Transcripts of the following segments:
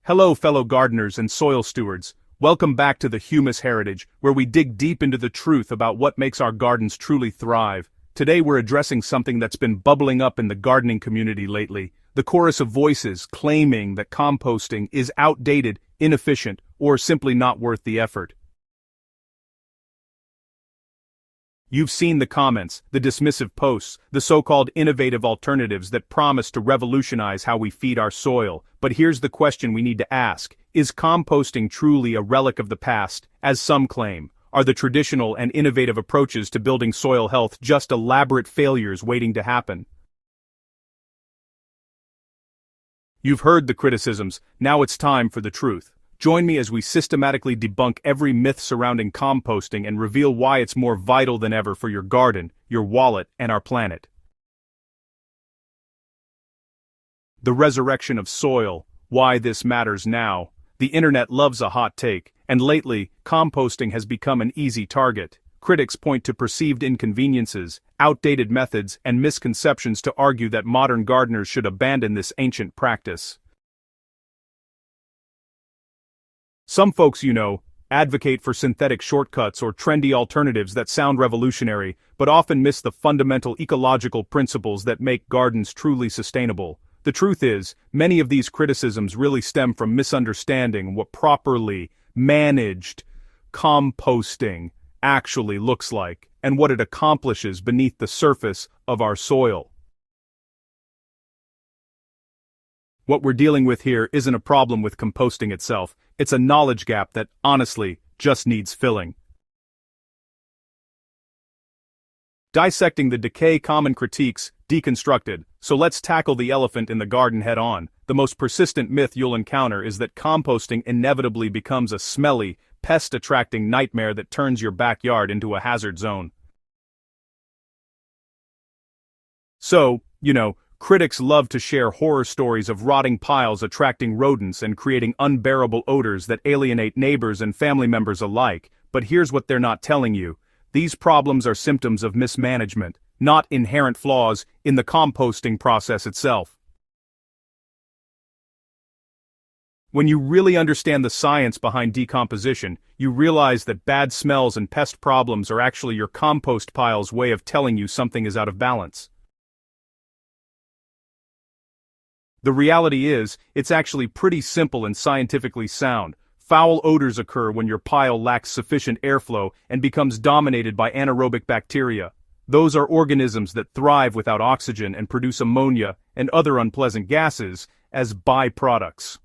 Hello fellow gardeners and soil stewards, welcome back to the Humus Heritage, where we dig deep into the truth about what makes our gardens truly thrive. Today we're addressing something that's been bubbling up in the gardening community lately, the chorus of voices claiming that composting is outdated, inefficient, or simply not worth the effort. You've seen the comments, the dismissive posts, the so-called innovative alternatives that promise to revolutionize how we feed our soil. But here's the question we need to ask. Is composting truly a relic of the past, as some claim? Are the traditional and innovative approaches to building soil health just elaborate failures waiting to happen? You've heard the criticisms, now it's time for the truth. Join me as we systematically debunk every myth surrounding composting and reveal why it's more vital than ever for your garden, your wallet, and our planet. The resurrection of soil, why this matters now. The internet loves a hot take, and lately, composting has become an easy target. Critics point to perceived inconveniences, outdated methods, and misconceptions to argue that modern gardeners should abandon this ancient practice. Some folks, advocate for synthetic shortcuts or trendy alternatives that sound revolutionary, but often miss the fundamental ecological principles that make gardens truly sustainable. The truth is, many of these criticisms really stem from misunderstanding what properly managed composting actually looks like, and what it accomplishes beneath the surface of our soil. What we're dealing with here isn't a problem with composting itself, it's a knowledge gap that, honestly, just needs filling. Dissecting the decay common critiques, deconstructed, so let's tackle the elephant in the garden head-on. The most persistent myth you'll encounter is that composting inevitably becomes a smelly, pest-attracting nightmare that turns your backyard into a hazard zone. So, critics love to share horror stories of rotting piles attracting rodents and creating unbearable odors that alienate neighbors and family members alike, but here's what they're not telling you. These problems are symptoms of mismanagement, not inherent flaws in the composting process itself. When you really understand the science behind decomposition, you realize that bad smells and pest problems are actually your compost pile's way of telling you something is out of balance. The reality is, it's actually pretty simple and scientifically sound. Foul odors occur when your pile lacks sufficient airflow and becomes dominated by anaerobic bacteria. Those are organisms that thrive without oxygen and produce ammonia and other unpleasant gases as byproducts.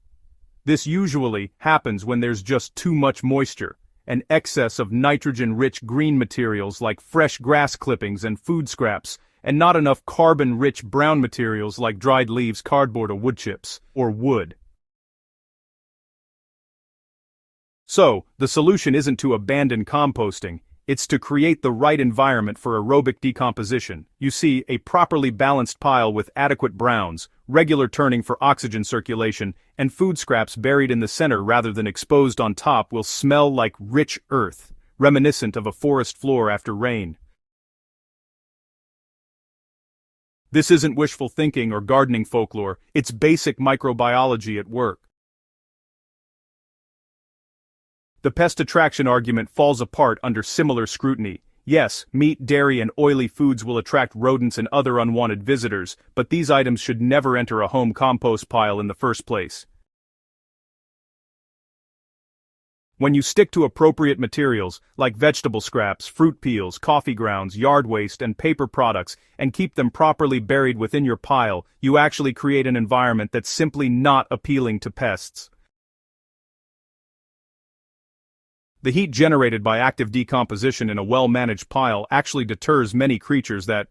This usually happens when there's just too much moisture, an excess of nitrogen-rich green materials like fresh grass clippings and food scraps, and not enough carbon-rich brown materials like dried leaves, cardboard, or wood chips, or wood. So, the solution isn't to abandon composting, it's to create the right environment for aerobic decomposition. You see, a properly balanced pile with adequate browns, regular turning for oxygen circulation, and food scraps buried in the center rather than exposed on top will smell like rich earth, reminiscent of a forest floor after rain. This isn't wishful thinking or gardening folklore, it's basic microbiology at work. The pest attraction argument falls apart under similar scrutiny. Yes, meat, dairy, and oily foods will attract rodents and other unwanted visitors, but these items should never enter a home compost pile in the first place. When you stick to appropriate materials, like vegetable scraps, fruit peels, coffee grounds, yard waste, and paper products, and keep them properly buried within your pile, you actually create an environment that's simply not appealing to pests. The heat generated by active decomposition in a well-managed pile actually deters many creatures that,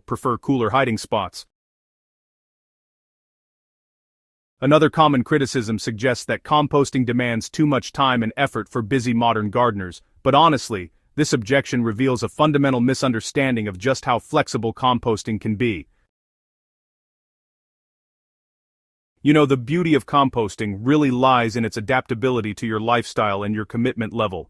prefer cooler hiding spots. Another common criticism suggests that composting demands too much time and effort for busy modern gardeners, but honestly, this objection reveals a fundamental misunderstanding of just how flexible composting can be. The beauty of composting really lies in its adaptability to your lifestyle and your commitment level.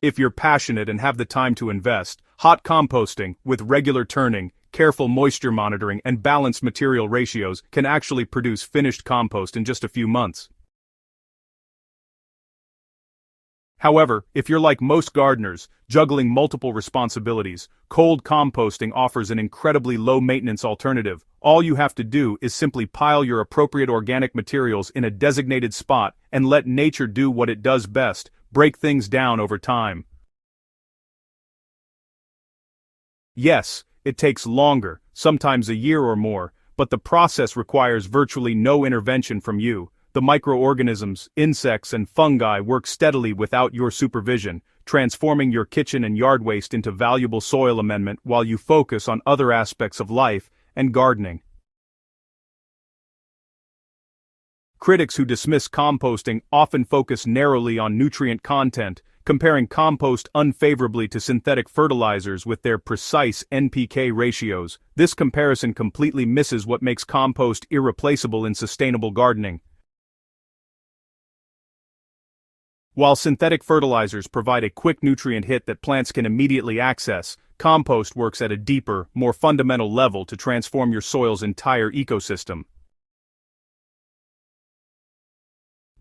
If you're passionate and have the time to invest, hot composting, with regular turning, careful moisture monitoring, and balanced material ratios can actually produce finished compost in just a few months. However, if you're like most gardeners, juggling multiple responsibilities, cold composting offers an incredibly low-maintenance alternative. All you have to do is simply pile your appropriate organic materials in a designated spot and let nature do what it does best: break things down over time. Yes, it takes longer, sometimes a year or more, but the process requires virtually no intervention from you. The microorganisms, insects, and fungi work steadily without your supervision, transforming your kitchen and yard waste into valuable soil amendment while you focus on other aspects of life and gardening. Critics who dismiss composting often focus narrowly on nutrient content, comparing compost unfavorably to synthetic fertilizers with their precise NPK ratios. This comparison completely misses what makes compost irreplaceable in sustainable gardening. While synthetic fertilizers provide a quick nutrient hit that plants can immediately access, compost works at a deeper, more fundamental level to transform your soil's entire ecosystem.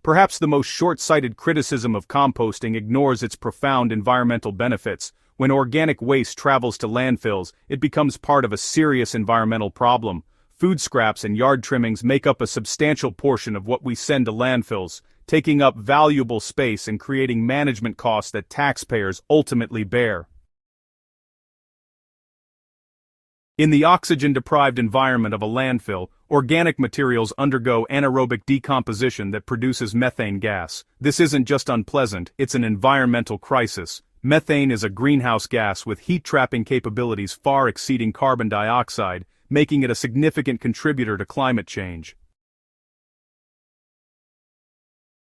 Perhaps the most short-sighted criticism of composting ignores its profound environmental benefits. When organic waste travels to landfills, it becomes part of a serious environmental problem. Food scraps and yard trimmings make up a substantial portion of what we send to landfills, taking up valuable space and creating management costs that taxpayers ultimately bear. In the oxygen-deprived environment of a landfill, organic materials undergo anaerobic decomposition that produces methane gas. This isn't just unpleasant, it's an environmental crisis. Methane is a greenhouse gas with heat-trapping capabilities far exceeding carbon dioxide, making it a significant contributor to climate change.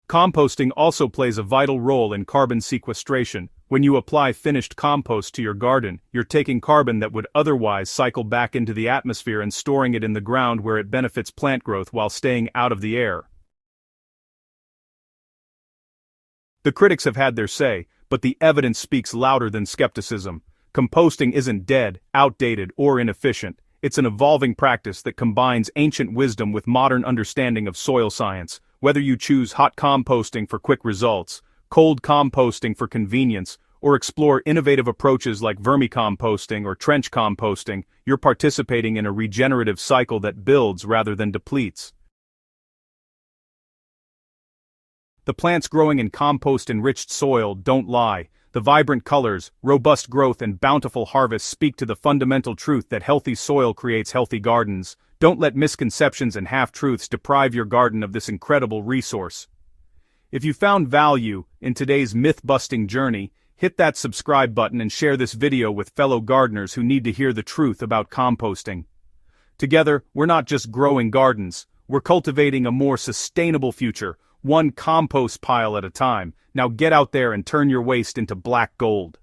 Composting also plays a vital role in carbon sequestration. When you apply finished compost to your garden, you're taking carbon that would otherwise cycle back into the atmosphere and storing it in the ground where it benefits plant growth while staying out of the air. The critics have had their say, but the evidence speaks louder than skepticism. Composting isn't dead, outdated, or inefficient. It's an evolving practice that combines ancient wisdom with modern understanding of soil science. Whether you choose hot composting for quick results, cold composting for convenience, or explore innovative approaches like vermicomposting or trench composting, you're participating in a regenerative cycle that builds rather than depletes. The plants growing in compost-enriched soil don't lie. The vibrant colors, robust growth, and bountiful harvests speak to the fundamental truth that healthy soil creates healthy gardens. Don't let misconceptions and half-truths deprive your garden of this incredible resource. If you found value in today's myth-busting journey, hit that subscribe button and share this video with fellow gardeners who need to hear the truth about composting. Together, we're not just growing gardens, we're cultivating a more sustainable future, one compost pile at a time. Now get out there and turn your waste into black gold.